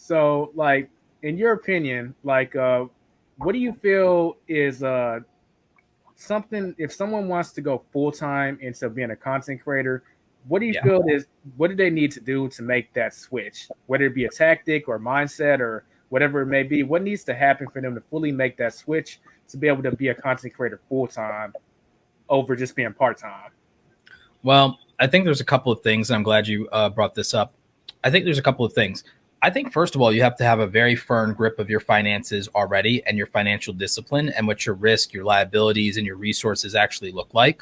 So, like, in your opinion, like, what do you feel is something if someone wants to go full time into being a content creator? What do you Yeah. feel is what do they need to do to make that switch? Whether it be a tactic or mindset or whatever it may be, what needs to happen for them to fully make that switch to be able to be a content creator full time over just being part time? Well, I think there's a couple of things. And I'm glad you brought this up. I think there's a couple of things. I think, first of all, you have to have a very firm grip of your finances already and your financial discipline and what your risk, your liabilities, and your resources actually look like.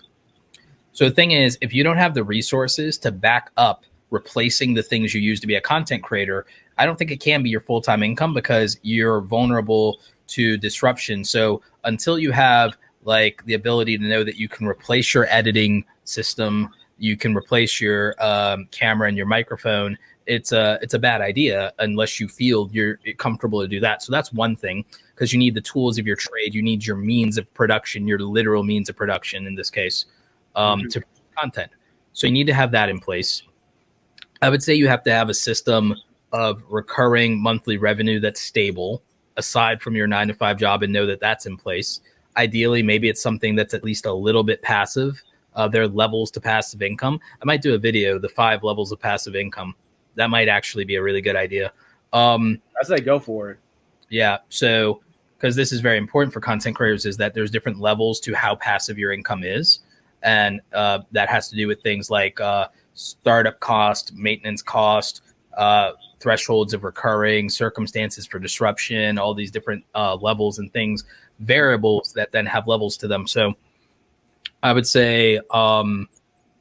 So the thing is, if you don't have the resources to back up replacing the things you use to be a content creator, I don't think it can be your full-time income because you're vulnerable to disruption. So until you have like the ability to know that you can replace your editing system, you can replace your camera and your microphone, it's a bad idea unless you feel you're comfortable to do that. So that's one thing, because you need the tools of your trade, you need your means of production, your literal means of production in this case, to content. So you need to have that in place. I would say you have to have a system of recurring monthly revenue that's stable aside from your 9 to 5 job and know that that's in place. Ideally, maybe it's something that's at least a little bit passive. There are levels to passive income. I might do a video, the 5 levels of passive income. That might actually be a really good idea. I say go for it. Yeah. So, because this is very important for content creators, is that there's different levels to how passive your income is. And that has to do with things like startup cost, maintenance cost, thresholds of recurring, circumstances for disruption, all these different levels and things, variables that then have levels to them. So I would say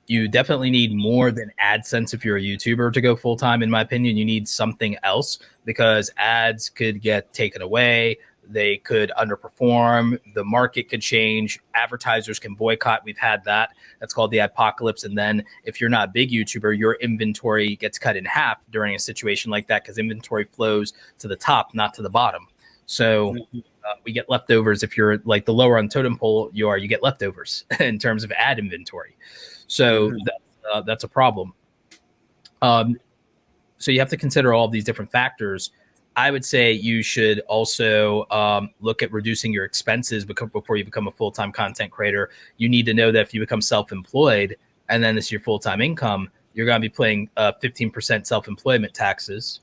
you definitely need more than AdSense if you're a YouTuber to go full time. In my opinion, you need something else because ads could get taken away. They could underperform. The market could change. Advertisers can boycott. We've had that. That's called the apocalypse. And then if you're not a big YouTuber, your inventory gets cut in half during a situation like that because inventory flows to the top, not to the bottom. So we get leftovers. If you're like the lower on the totem pole you are, you get leftovers in terms of ad inventory. So that's a problem. So you have to consider all of these different factors. I would say you should also look at reducing your expenses before you become a full-time content creator. You need to know that if you become self-employed and then this is your full-time income, you're going to be paying 15% self-employment taxes.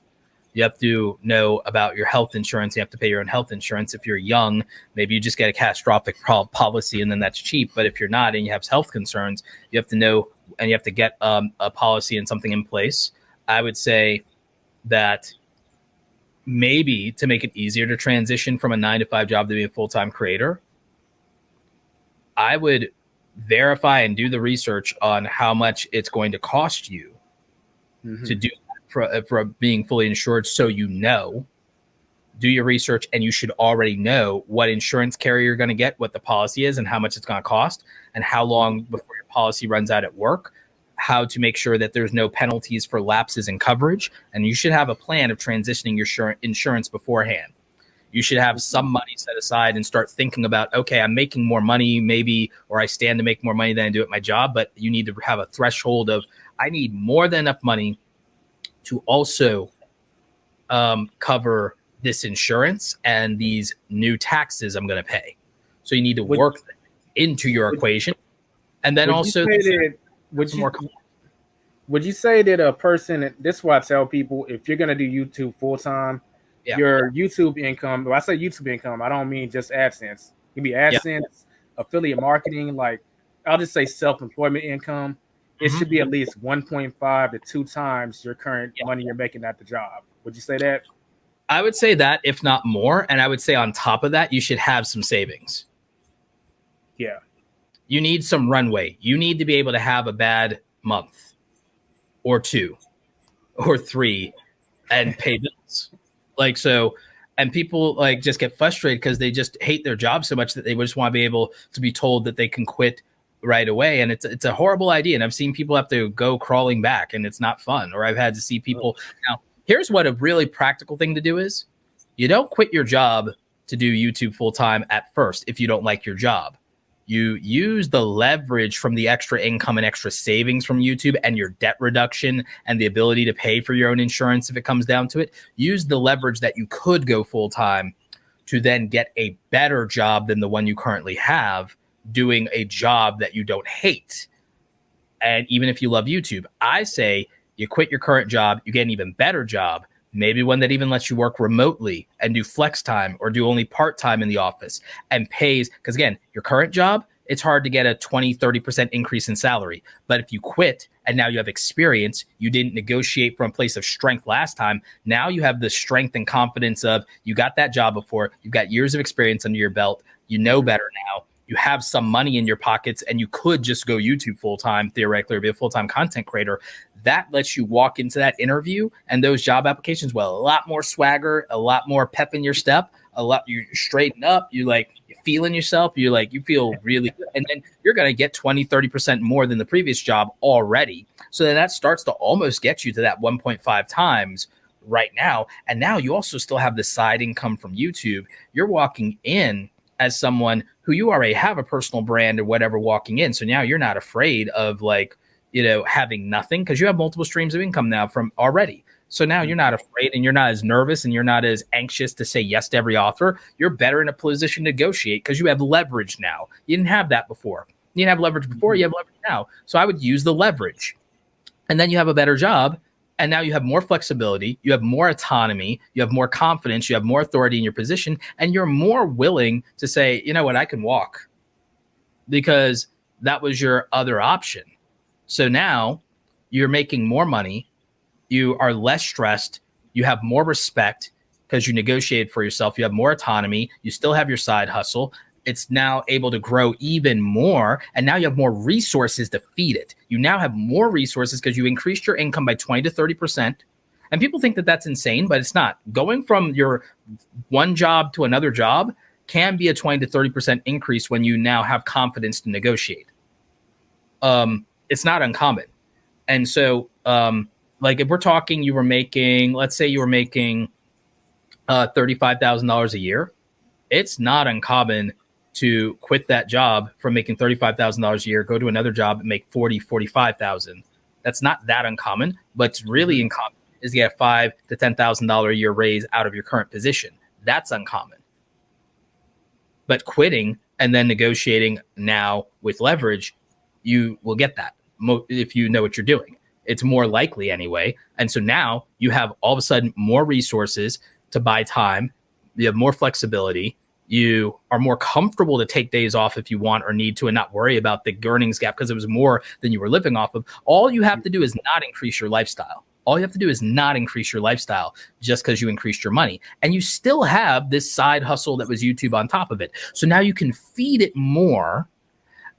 You have to know about your health insurance. You have to pay your own health insurance. If you're young, maybe you just get a catastrophic policy and then that's cheap. But if you're not and you have health concerns, you have to know and you have to get a policy and something in place. I would say that maybe to make it easier to transition from a 9 to 5 job to be a full-time creator, I would verify and do the research on how much it's going to cost you to do for being fully insured. So, do your research and you should already know what insurance carrier you're going to get, what the policy is and how much it's going to cost and how long before your policy runs out at work, how to make sure that there's no penalties for lapses in coverage. And you should have a plan of transitioning your insurance beforehand. You should have some money set aside and start thinking about, okay, I'm making more money maybe, or I stand to make more money than I do at my job, but you need to have a threshold of, I need more than enough money to also cover this insurance and these new taxes I'm going to pay. So you need to work into your equation. And then also, would you say that a person, this is why I tell people, if you're going to do YouTube full time, your YouTube income, when I say YouTube income, I don't mean just AdSense. It can be AdSense, affiliate marketing, like I'll just say self-employment income. It should be at least 1.5 to 2 times your current money you're making at the job. Would you say that? I would say that, if not more. And I would say on top of that, you should have some savings. Yeah. You need some runway. You need to be able to have a bad month or 2 or 3 and pay bills. Like, so, and people like just get frustrated because they just hate their job so much that they just want to be able to be told that they can quit right away. And it's a horrible idea. And I've seen people have to go crawling back and it's not fun. Or I've had to see people. Now, here's what a really practical thing to do is. You don't quit your job to do YouTube full time at first if you don't like your job. you use the leverage from the extra income and extra savings from YouTube and your debt reduction and the ability to pay for your own insurance if it comes down to it. Use the leverage that you could go full time to then get a better job than the one you currently have, doing a job that you don't hate. And even if you love YouTube, I say you quit your current job, you get an even better job, maybe one that even lets you work remotely and do flex time or do only part-time in the office and pays. Because again, your current job, it's hard to get a 20-30% increase in salary. But if you quit and now you have experience, you didn't negotiate from a place of strength last time. Now you have the strength and confidence of you got that job before, you've got years of experience under your belt, you know better now. You have some money in your pockets and you could just go YouTube full-time, theoretically, or be a full-time content creator. That lets you walk into that interview and those job applications, well, a lot more swagger, a lot more pep in your step, you straighten up, you're feeling yourself, you feel really good. And then you're going to get 20-30% more than the previous job already. So then that starts to almost get you to that 1.5 times right now. And now you also still have the side income from YouTube. You're walking in as someone who you already have a personal brand or whatever walking in. So now you're not afraid of having nothing because you have multiple streams of income now from already. So now you're not afraid and you're not as nervous and you're not as anxious to say yes to every offer. You're better in a position to negotiate because you have leverage now. You didn't have that before. You didn't have leverage before, you have leverage now. So I would use the leverage. And then you have a better job. And now you have more flexibility, you have more autonomy, you have more confidence, you have more authority in your position, and you're more willing to say, you know what, I can walk, because that was your other option. So now you're making more money, you are less stressed, you have more respect because you negotiated for yourself, you have more autonomy, you still have your side hustle. It's now able to grow even more. And now you have more resources to feed it. You now have more resources because you increased your income by 20-30%. And people think that that's insane, but it's not. Going from your one job to another job can be a 20-30% increase when you now have confidence to negotiate. It's not uncommon. And so if we're talking, let's say you were making $35,000 a year. It's not uncommon to quit that job from making $35,000 a year, go to another job and make $45,000. That's not that uncommon, but it's really uncommon is to get a $5,000 to $10,000 a year raise out of your current position. That's uncommon. But quitting and then negotiating now with leverage, you will get that if you know what you're doing. It's more likely anyway. And so now you have all of a sudden more resources to buy time. You have more flexibility. You are more comfortable to take days off if you want or need to and not worry about the earnings gap because it was more than you were living off of. All you have to do is not increase your lifestyle. All you have to do is not increase your lifestyle just because you increased your money. And you still have this side hustle that was YouTube on top of it. So now you can feed it more.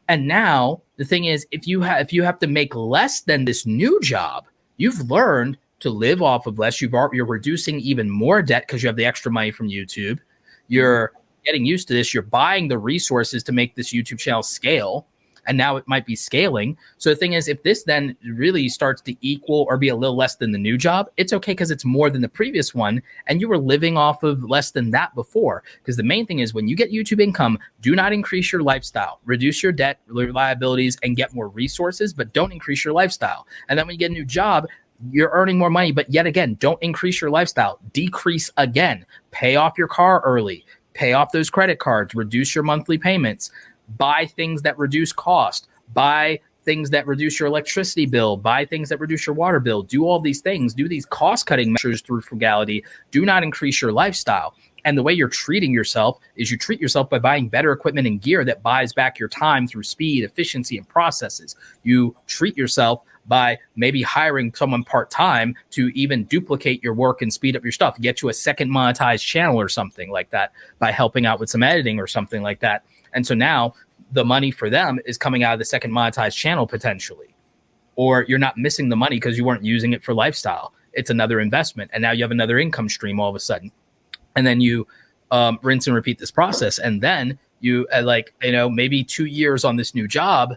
And now the thing is, if you have to make less than this new job, you've learned to live off of less. You're reducing even more debt because you have the extra money from YouTube. You're getting used to this. You're buying the resources to make this YouTube channel scale. And now it might be scaling. So the thing is, if this then really starts to equal or be a little less than the new job, it's okay because it's more than the previous one. And you were living off of less than that before. Because the main thing is when you get YouTube income, do not increase your lifestyle. Reduce your debt, your liabilities, and get more resources, but don't increase your lifestyle. And then when you get a new job, you're earning more money, but yet again, don't increase your lifestyle. Decrease again. Pay off your car early. Pay off those credit cards. Reduce your monthly payments. Buy things that reduce cost. Buy things that reduce your electricity bill. Buy things that reduce your water bill. Do all these things. Do these cost-cutting measures through frugality. Do not increase your lifestyle. And the way you're treating yourself is you treat yourself by buying better equipment and gear that buys back your time through speed, efficiency, and processes. You treat yourself by maybe hiring someone part-time to even duplicate your work and speed up your stuff, get you a second monetized channel or something like that by helping out with some editing or something like that. And so now the money for them is coming out of the second monetized channel potentially, or you're not missing the money because you weren't using it for lifestyle. It's another investment. And now you have another income stream all of a sudden. And then you rinse and repeat this process. And then you maybe 2 years on this new job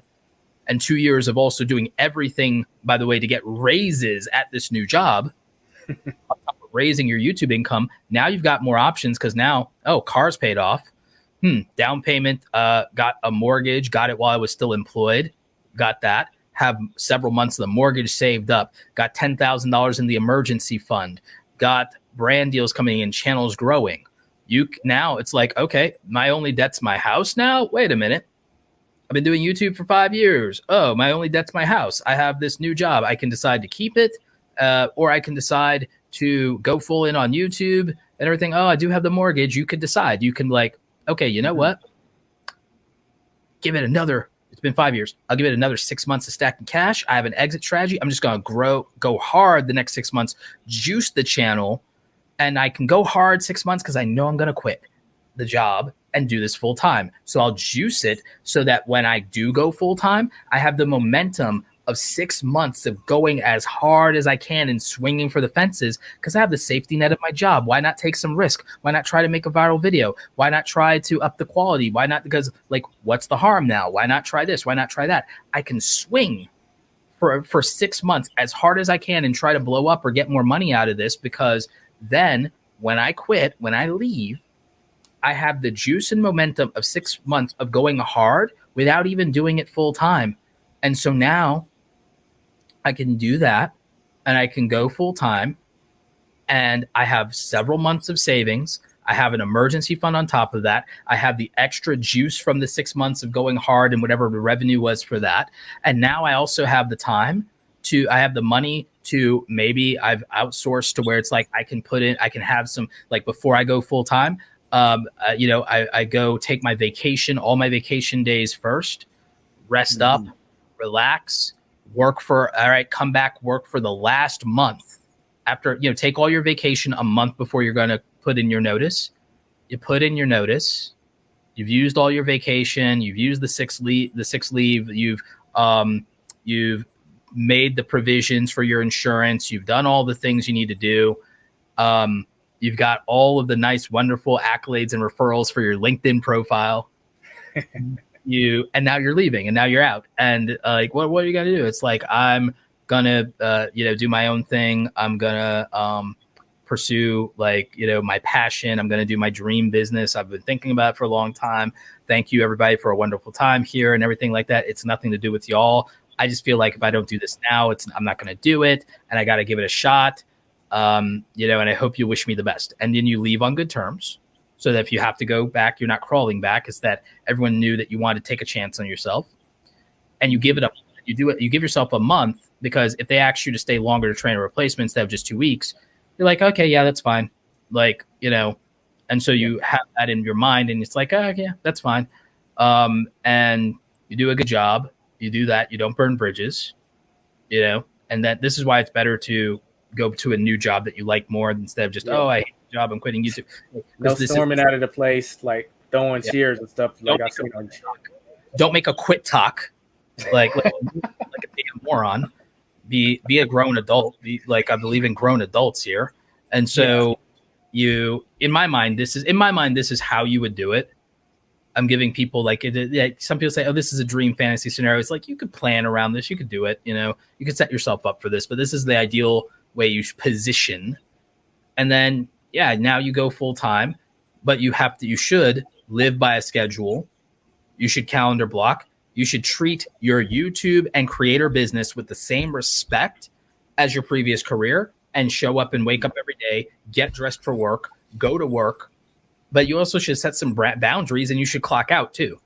and 2 years of also doing everything, by the way, to get raises at this new job, raising your YouTube income. Now you've got more options because now, car's paid off. Down payment, got a mortgage, got it while I was still employed, got that. Have several months of the mortgage saved up, got $10,000 in the emergency fund, got brand deals coming in, channels growing. Now it's like, okay, my only debt's my house now. Wait a minute. I've been doing YouTube for 5 years. Oh, my only debt's my house. I have this new job. I can decide to keep it, or I can decide to go full in on YouTube and everything. Oh, I do have the mortgage. You could decide. You can like, okay, you know what? Give it another. It's been 5 years. I'll give it another 6 months of stacking cash. I have an exit strategy. I'm just going to go hard the next 6 months, juice the channel, and I can go hard 6 months because I know I'm going to quit the job and do this full time. So I'll juice it so that when I do go full time, I have the momentum of 6 months of going as hard as I can and swinging for the fences because I have the safety net of my job. Why not take some risk? Why not try to make a viral video? Why not try to up the quality? Why not? Because like, what's the harm now? Why not try this? Why not try that? I can swing for 6 months as hard as I can and try to blow up or get more money out of this, because then when I quit, when I leave, I have the juice and momentum of 6 months of going hard without even doing it full time. And so now I can do that and I can go full time, and I have several months of savings. I have an emergency fund on top of that. I have the extra juice from the 6 months of going hard and whatever the revenue was for that. And now I also have the time I have the money to, maybe I've outsourced to where it's like I can have some, like before I go full time, I go take my vacation, all my vacation days first, rest up, relax, come back, work for the last month. After, take all your vacation a month before you're going to put in your notice. You put in your notice. You've used all your vacation. You've used the six leave. You've made the provisions for your insurance. You've done all the things you need to do. You've got all of the nice, wonderful accolades and referrals for your LinkedIn profile. And now you're leaving, and now you're out. And what are you gonna do? It's like, I'm gonna do my own thing. I'm gonna pursue my passion. I'm gonna do my dream business. I've been thinking about it for a long time. Thank you everybody for a wonderful time here and everything like that. It's nothing to do with y'all. I just feel like if I don't do this now, I'm not gonna do it, and I gotta give it a shot. And I hope you wish me the best. And then you leave on good terms, so that if you have to go back, you're not crawling back. It's that everyone knew that you wanted to take a chance on yourself, and you give it up. You do it. You give yourself a month, because if they ask you to stay longer to train a replacement instead of just 2 weeks, you're like, okay, yeah, that's fine. And so you have that in your mind, and it's like, oh, yeah, that's fine. And you do a good job. You do that. You don't burn bridges, and that this is why it's better to go to a new job that you like more instead of just, I hate the job, I'm quitting YouTube. No storming out of the place, like throwing chairs and stuff. Don't make a quit talk, like a damn moron. Be a grown adult. I believe in grown adults here. And so in my mind, this is how you would do it. I'm giving people some people say, oh, this is a dream fantasy scenario. It's like, you could plan around this. You could do it. You could set yourself up for this, but this is the ideal way you position. And then, now you go full time, but you should live by a schedule. You should calendar block. You should treat your YouTube and creator business with the same respect as your previous career, and show up and wake up every day, get dressed for work, go to work. But you also should set some boundaries, and you should clock out too.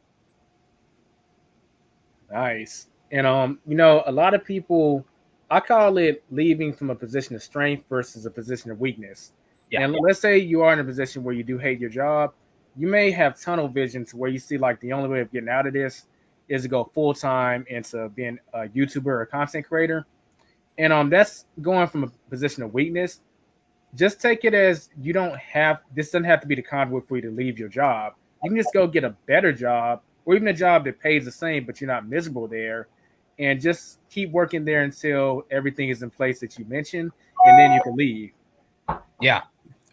Nice. And, a lot of people, I call it leaving from a position of strength versus a position of weakness. Yeah. And let's say you are in a position where you do hate your job. You may have tunnel vision to where you see like the only way of getting out of this is to go full time into being a YouTuber or a content creator. And that's going from a position of weakness. Just take it as this doesn't have to be the conduit for you to leave your job. You can just go get a better job, or even a job that pays the same, but you're not miserable there, and just keep working there until everything is in place that you mentioned, and then you can leave. Yeah.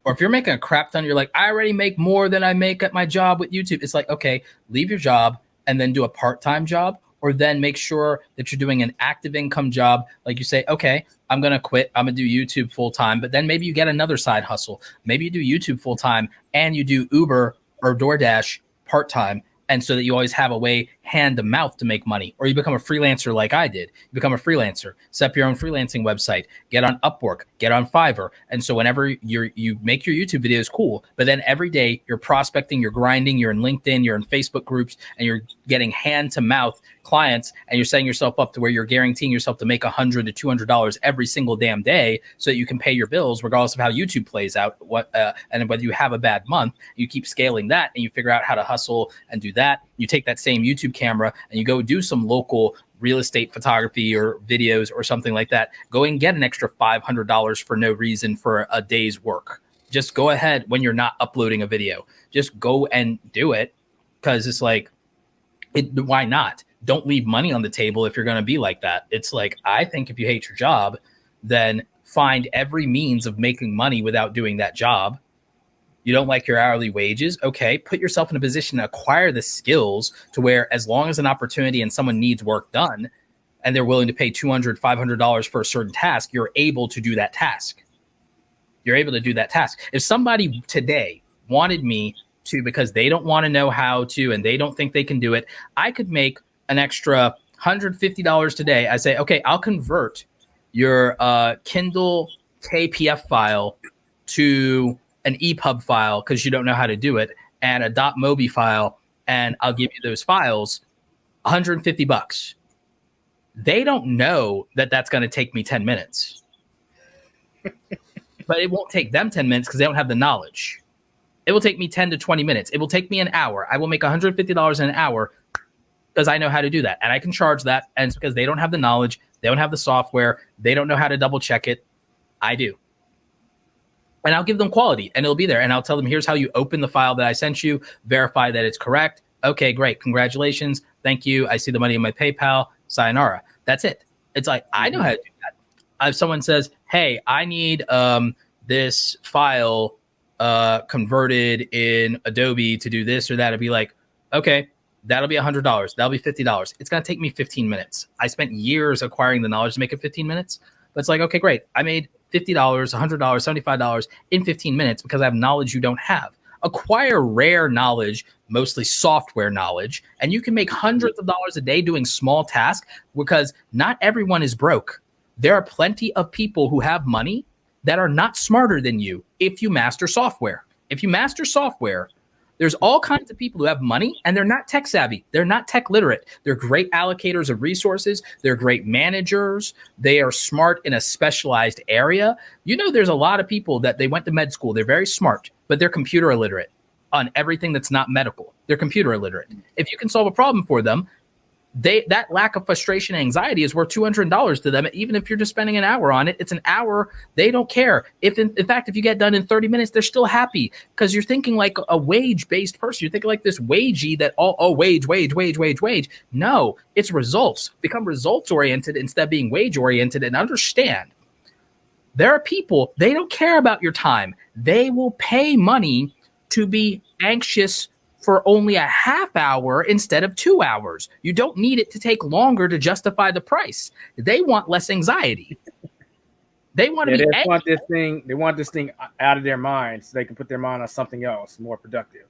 Or if you're making a crap ton, you're like, I already make more than I make at my job with YouTube. It's like, okay, leave your job and then do a part-time job, or then make sure that you're doing an active income job. Like you say, okay, I'm going to quit. I'm going to do YouTube full-time, but then maybe you get another side hustle. Maybe you do YouTube full-time and you do Uber or DoorDash part-time, and so that you always have a way hand to mouth to make money. Or you become a freelancer like I did. You become a freelancer, set up your own freelancing website, get on Upwork, get on Fiverr. And so whenever you make your YouTube videos, cool. But then every day you're prospecting, you're grinding, you're in LinkedIn, you're in Facebook groups, and you're getting hand to mouth clients, and you're setting yourself up to where you're guaranteeing yourself to make $100 to $200 every single damn day so that you can pay your bills regardless of how YouTube plays out. And whether you have a bad month, you keep scaling that and you figure out how to hustle and do that. You take that same YouTube camera and you go do some local real estate photography or videos or something like that. Go and get an extra $500 for no reason for a day's work. Just go ahead when you're not uploading a video. Just go and do it, because it's like, why not? Don't leave money on the table if you're going to be like that. It's like, I think if you hate your job, then find every means of making money without doing that job. You don't like your hourly wages? Okay, put yourself in a position to acquire the skills to where, as long as an opportunity and someone needs work done and they're willing to pay $200, $500 for a certain task, you're able to do that task. You're able to do that task. If somebody today wanted me to, because they don't want to know how to and they don't think they can do it, I could make an extra $150 today. I say, okay, I'll convert your Kindle KPF file to an EPUB file because you don't know how to do it, and a .mobi file, and I'll give you those files, $150. They don't know that that's going to take me 10 minutes. But it won't take them 10 minutes because they don't have the knowledge. It will take me 10 to 20 minutes. It will take me an hour. I will make $150 in an hour because I know how to do that. And I can charge that. And it's because they don't have the knowledge. They don't have the software. They don't know how to double check it. I do. And I'll give them quality and it'll be there. And I'll tell them, here's how you open the file that I sent you, verify that it's correct. Okay, great. Congratulations. Thank you. I see the money in my PayPal. Sayonara. That's it. It's like, I know how to do that. If someone says, hey, I need this file converted in Adobe to do this or that, I'd be like, okay, that'll be $100. That'll be $50. It's going to take me 15 minutes. I spent years acquiring the knowledge to make it 15 minutes. But it's like, okay, great. I made $50, $100, $75 in 15 minutes because I have knowledge you don't have. Acquire rare knowledge, mostly software knowledge, and you can make hundreds of dollars a day doing small tasks because not everyone is broke. There are plenty of people who have money that are not smarter than you if you master software. If you master software, there's all kinds of people who have money and they're not tech savvy. They're not tech literate. They're great allocators of resources. They're great managers. They are smart in a specialized area. You know, there's a lot of people that they went to med school. They're very smart, but they're computer illiterate on everything that's not medical. They're computer illiterate. If you can solve a problem for them, that lack of frustration and anxiety is worth $200 to them. Even if you're just spending an hour on it, it's an hour. They don't care. If in fact, if you get done in 30 minutes, they're still happy because you're thinking like a wage-based person. You're thinking like this wagey that wage. No, it's results. Become results-oriented instead of being wage-oriented, and understand there are people, they don't care about your time. They will pay money to be anxious for only a half hour instead of 2 hours. You don't need it to take longer to justify the price. They want less anxiety. They want to be they want this thing. They want this thing out of their minds so they can put their mind on something else more productive.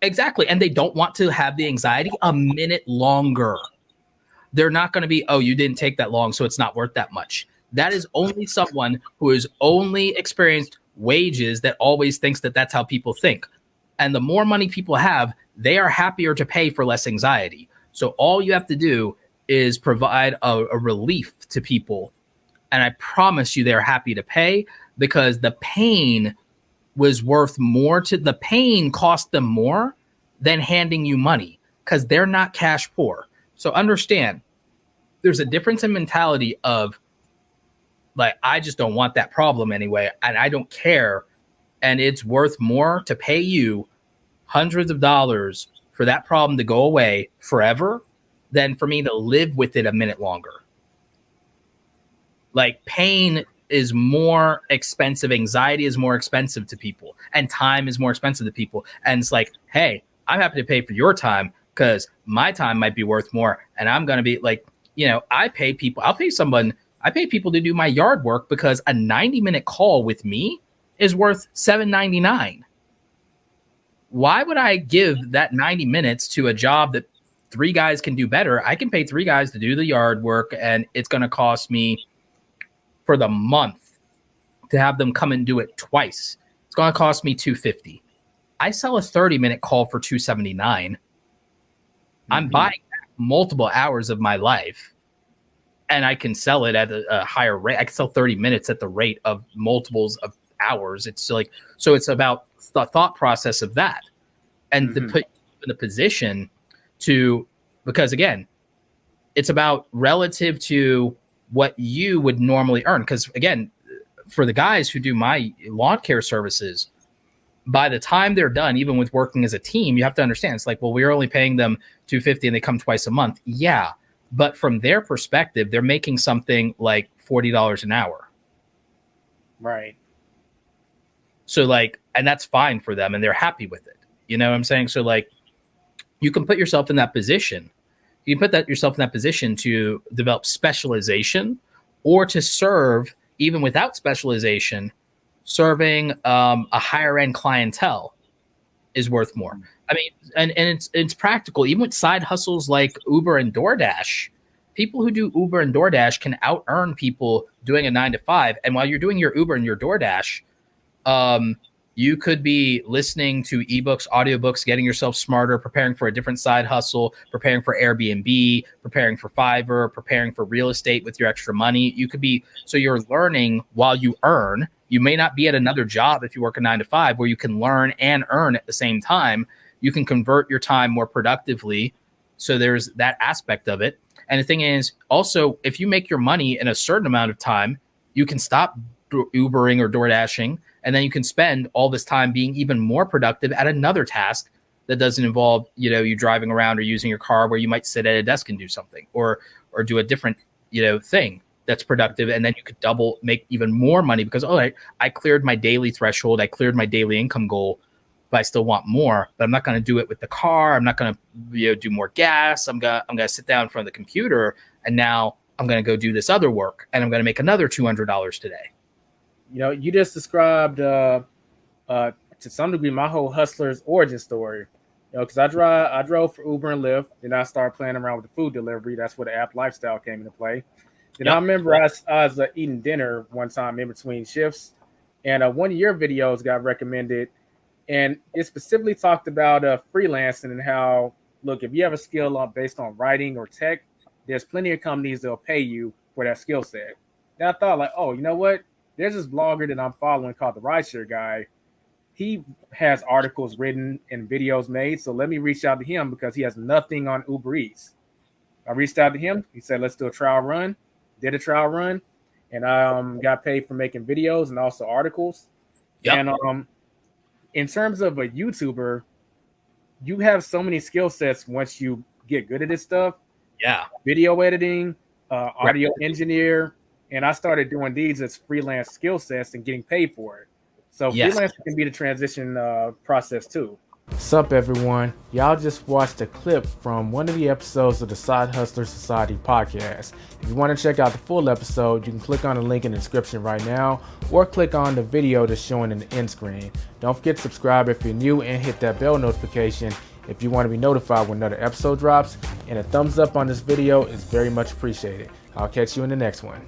Exactly. And they don't want to have the anxiety a minute longer. They're not going to be, oh, you didn't take that long, so it's not worth that much. That is only someone who has only experienced wages that always thinks that that's how people think. And the more money people have, they are happier to pay for less anxiety. So all you have to do is provide a relief to people. And I promise you they're happy to pay because the pain was worth more the pain cost them more than handing you money because they're not cash poor. So understand there's a difference in mentality of like, I just don't want that problem anyway. And I don't care. And it's worth more to pay you hundreds of dollars for that problem to go away forever than for me to live with it a minute longer. Like, pain is more expensive. Anxiety is more expensive to people, and time is more expensive to people. And it's like, hey, I'm happy to pay for your time because my time might be worth more. And I'm going to be like, you know, I pay people to do my yard work because a 90-minute call with me is worth $7.99. why would I give that 90 minutes to a job that 3 guys can do better? I can pay 3 guys to do the yard work, and it's going to cost me for the month to have them come and do it twice. It's going to cost me $250. I sell a 30-minute call for $279. I'm buying multiple hours of my life, and I can sell it at a higher rate. I can sell 30 minutes at the rate of multiples of hours. It's like, so it's about the thought process of that, and to put you in the position to, because again, it's about relative to what you would normally earn. Because again, for the guys who do my lawn care services, by the time they're done, even with working as a team, you have to understand, it's like, well, we're only paying them $250 and they come twice a month. Yeah. But from their perspective, they're making something like $40 an hour. Right. So like, and that's fine for them and they're happy with it. You know what I'm saying? So like, you can put yourself in that position. You can put yourself in that position to develop specialization, or to serve, even without specialization, serving a higher end clientele is worth more. I mean, and it's practical. Even with side hustles like Uber and DoorDash, people who do Uber and DoorDash can out earn people doing a 9 to 5. And while you're doing your Uber and your DoorDash, you could be listening to ebooks, audiobooks, getting yourself smarter, preparing for a different side hustle, preparing for Airbnb, preparing for Fiverr, preparing for real estate with your extra money. You could be, so you're learning while you earn. You may not be at another job if you work a 9 to 5 where you can learn and earn at the same time. You can convert your time more productively. So there's that aspect of it. And the thing is, also, if you make your money in a certain amount of time, you can stop Ubering or DoorDashing, and then you can spend all this time being even more productive at another task that doesn't involve, you know, you driving around or using your car, where you might sit at a desk and do something, or do a different, you know, thing that's productive. And then you could make even more money because, all right, I cleared my daily threshold. I cleared my daily income goal, but I still want more, but I'm not going to do it with the car. I'm not going to, you know, do more gas. I'm going to sit down in front of the computer, and now I'm going to go do this other work, and I'm going to make another $200 today. You know, you just described to some degree my whole hustler's origin story. You know, because I drove for Uber and Lyft, then I started playing around with the food delivery. That's where the app lifestyle came into play. Then I remember I was eating dinner one time in between shifts, and one of your videos got recommended, and it specifically talked about freelancing and how, look, if you have a skill based on writing or tech, there's plenty of companies that'll pay you for that skill set. And I thought, like, oh, you know what? There's this blogger that I'm following called the Rideshare Guy. He has articles written and videos made. So let me reach out to him because he has nothing on Uber Eats. I reached out to him. He said, let's do a trial run. Did a trial run. And I got paid for making videos and also articles. Yep. And in terms of a YouTuber, you have so many skill sets once you get good at this stuff. Yeah. Video editing, audio engineer. And I started doing these as freelance skill sets and getting paid for it. So freelance can be the transition process too. Sup everyone, y'all just watched a clip from one of the episodes of the Side Hustler Society podcast. If you want to check out the full episode, you can click on the link in the description right now, or click on the video that's showing in the end screen. Don't forget to subscribe if you're new, and hit that bell notification if you want to be notified when another episode drops. And a thumbs up on this video is very much appreciated. I'll catch you in the next one.